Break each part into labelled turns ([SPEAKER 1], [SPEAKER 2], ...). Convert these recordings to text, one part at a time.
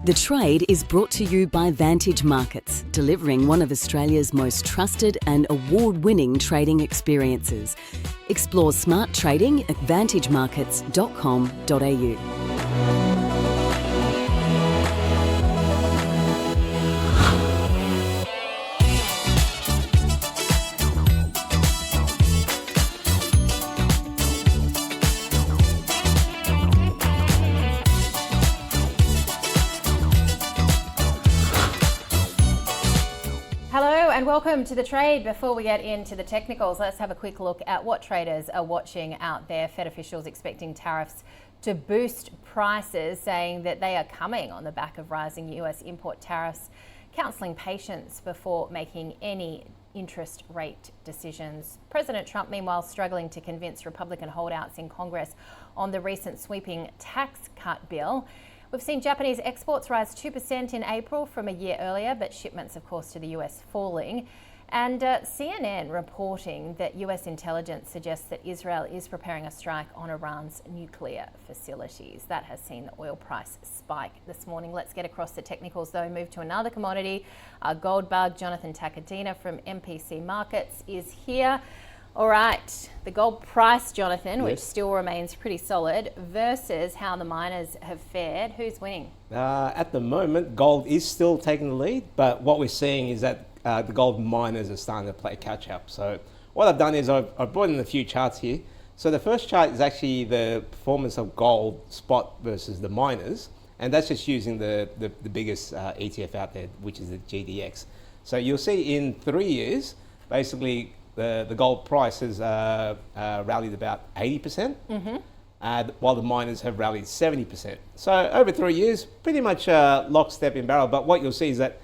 [SPEAKER 1] The Trade is brought to you by Vantage Markets, delivering one of Australia's most trusted and award-winning trading experiences. Explore smart trading at vantagemarkets.com.au.
[SPEAKER 2] And welcome to The Trade. Before we get into the technicals, let's have a quick look at what traders are watching out there. Fed officials expecting tariffs to boost prices, saying that they are coming on the back of rising US import tariffs, counselling patience before making any interest rate decisions. President Trump, meanwhile, struggling to convince Republican holdouts in Congress on the recent sweeping tax cut bill. We've seen Japanese exports rise 2% in April from a year earlier, but shipments, of course, to the US falling. And CNN reporting that US intelligence suggests that Israel is preparing a strike on Iran's nuclear facilities. That has seen the oil price spike this morning. Let's get across the technicals, though. Move to another commodity. Our gold bug, Jonathan Takadina from MPC Markets, is here. All right, the gold price, Jonathan, which still remains pretty solid, versus how the miners have fared. Who's winning?
[SPEAKER 3] At the moment, gold is still taking the lead, but what we're seeing is that the gold miners are starting to play catch up. So what I've done is I've brought in a few charts here. So the first chart is actually the performance of gold spot versus the miners, and that's just using the biggest ETF out there, which is the GDX. So you'll see in 3 years, basically, the gold price has rallied about 80%, while the miners have rallied 70%. So over 3 years, pretty much lockstep in barrel. But what you'll see is that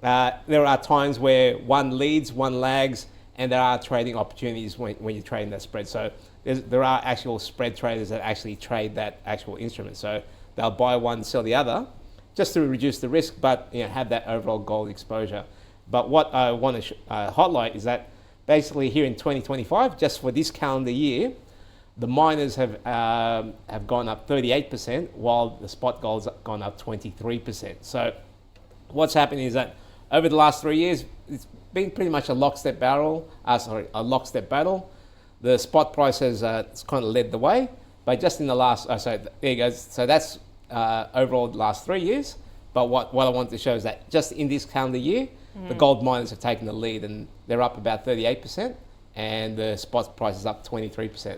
[SPEAKER 3] there are times where one leads, one lags, and there are trading opportunities when you're trading that spread. So there are actual spread traders that actually trade that actual instrument. So they'll buy one, sell the other, just to reduce the risk, but have that overall gold exposure. But what I want to highlight is that basically here in 2025, just for this calendar year, the miners have gone up 38%, while the spot gold's gone up 23%. So what's happened is that over the last 3 years, it's been pretty much a lockstep battle. The spot price has kind of led the way, but just in the last, so there you go. So that's overall the last 3 years. But what I want to show is that just in this calendar year, the gold miners have taken the lead, and they're up about 38%, and the spot price is up 23%.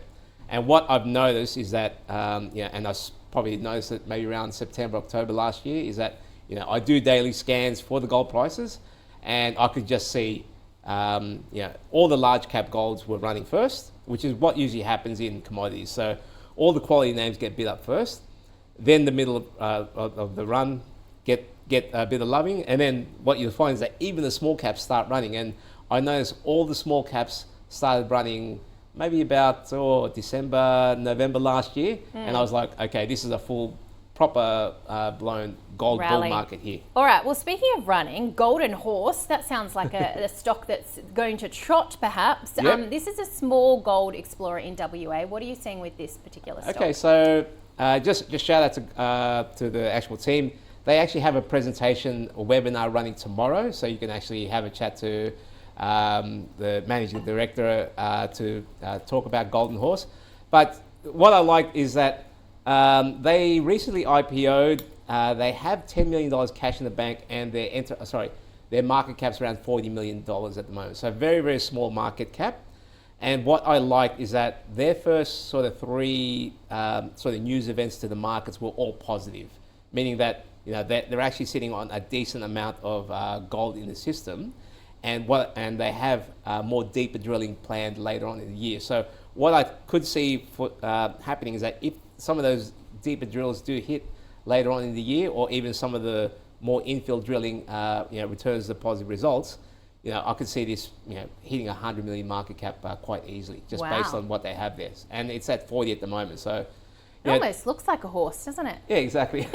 [SPEAKER 3] And what I've noticed is that, and I probably noticed it maybe around September, October last year, is that I do daily scans for the gold prices, and I could just see, all the large cap golds were running first, which is what usually happens in commodities. So all the quality names get bid up first, then the middle of the run get a bit of loving, and then what you'll find is that even the small caps start running. And I noticed all the small caps started running maybe about December, November last year, and I was like, okay, this is a full, proper blown gold bull market here.
[SPEAKER 2] All right, well, speaking of running, Golden Horse, that sounds like a stock that's going to trot perhaps.
[SPEAKER 3] Yep.
[SPEAKER 2] This is a small gold explorer in WA. What are you seeing with this particular stock?
[SPEAKER 3] Okay, so just shout out to the actual team. They actually have a presentation, a webinar running tomorrow, so you can actually have a chat to the managing director to talk about Golden Horse. But what I like is that they recently IPO'd. They have $10 million cash in the bank, and their market cap's around $40 million at the moment. So very, very small market cap. And what I like is that their first sort of three news events to the markets were all positive, meaning that they're actually sitting on a decent amount of gold in the system, and they have more deeper drilling planned later on in the year. So what I could see happening is that if some of those deeper drills do hit later on in the year, or even some of the more infill drilling returns the positive results, I could see this hitting 100 million market cap quite easily, just based on what they have there. And it's at 40 at the moment, so
[SPEAKER 2] it almost looks like a horse, doesn't it?
[SPEAKER 3] Yeah, exactly.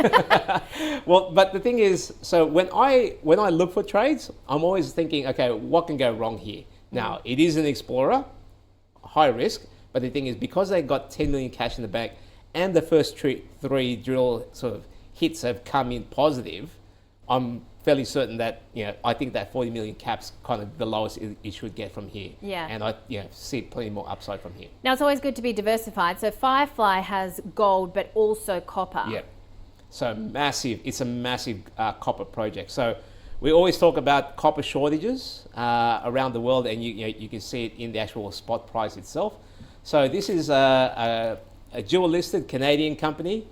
[SPEAKER 3] Well, but the thing is, so when I look for trades, I'm always thinking, okay, what can go wrong here? Now, it is an explorer, high risk, but the thing is, because they got 10 million cash in the bank, and the first three drill sort of hits have come in positive, I'm fairly certain that, I think that 40 million cap's kind of the lowest it should get from here.
[SPEAKER 2] Yeah.
[SPEAKER 3] And I see plenty more upside from here.
[SPEAKER 2] Now, it's always good to be diversified. So Firefly has gold, but also copper.
[SPEAKER 3] Yeah. So massive, it's a massive copper project. So we always talk about copper shortages around the world, and you can see it in the actual spot price itself. So this is a dual listed Canadian company.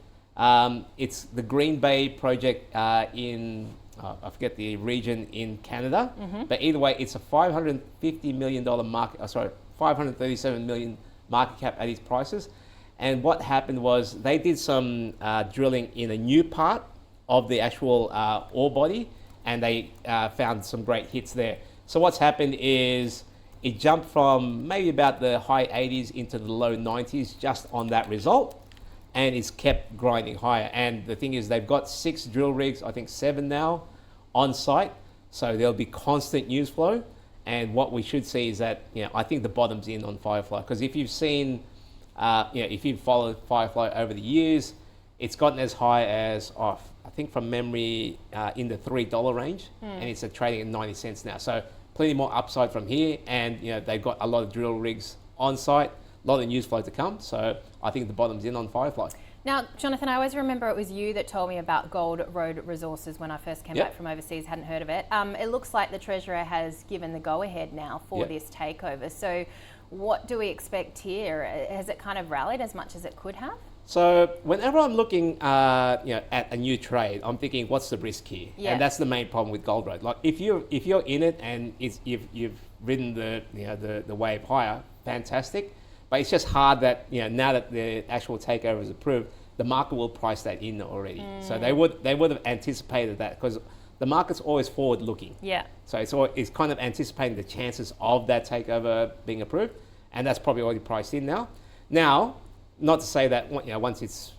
[SPEAKER 3] It's the Green Bay project in, I forget the region in Canada, but either way, it's a $550 million $537 million market cap at its prices. And what happened was they did some drilling in a new part of the actual ore body, and they found some great hits there. So what's happened is it jumped from maybe about the high 80s into the low 90s just on that result, and it's kept grinding higher. And the thing is, they've got 6 drill rigs, I think 7 now, on site. So there'll be constant news flow. And what we should see is that, I think the bottom's in on Firefly. Because if you've seen, if you've followed Firefly over the years, it's gotten as high as, I think from memory, in the $3 range. And it's trading at 90 cents now. So plenty more upside from here. And, they've got a lot of drill rigs on site, a lot of news flow to come. So I think the bottom's in on Firefly.
[SPEAKER 2] Now, Jonathan, I always remember it was you that told me about Gold Road Resources when I first came back from overseas, hadn't heard of it. It looks like the Treasurer has given the go-ahead now for this takeover. So what do we expect here? Has it kind of rallied as much as it could have?
[SPEAKER 3] So whenever I'm looking at a new trade, I'm thinking, what's the risk here?
[SPEAKER 2] Yeah.
[SPEAKER 3] And that's the main problem with Gold Road. Like if you're in it and you've ridden the wave higher, fantastic. But it's just hard that now that the actual takeover is approved, the market will price that in already. So they would have anticipated that, because the market's always forward looking.
[SPEAKER 2] Yeah.
[SPEAKER 3] So it's kind of anticipating the chances of that takeover being approved, and that's probably already priced in now. Now, not to say that once it's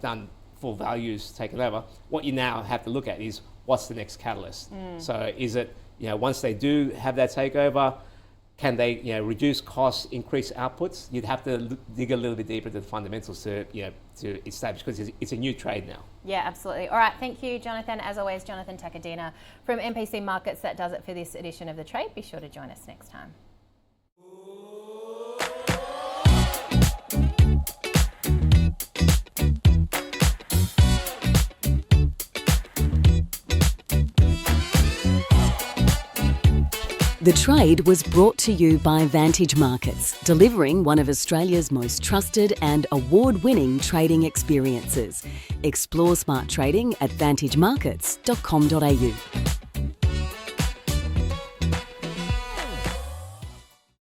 [SPEAKER 3] done, full values taken over, what you now have to look at is what's the next catalyst. So is it once they do have that takeover, can they reduce costs, increase outputs? You'd have to dig a little bit deeper into the fundamentals to establish, because it's a new trade now.
[SPEAKER 2] Yeah, absolutely. All right, thank you, Jonathan. As always, Jonathan Takadina from MPC Markets. That does it for this edition of The Trade. Be sure to join us next time.
[SPEAKER 1] The Trade was brought to you by Vantage Markets, delivering one of Australia's most trusted and award-winning trading experiences. Explore smart trading at vantagemarkets.com.au.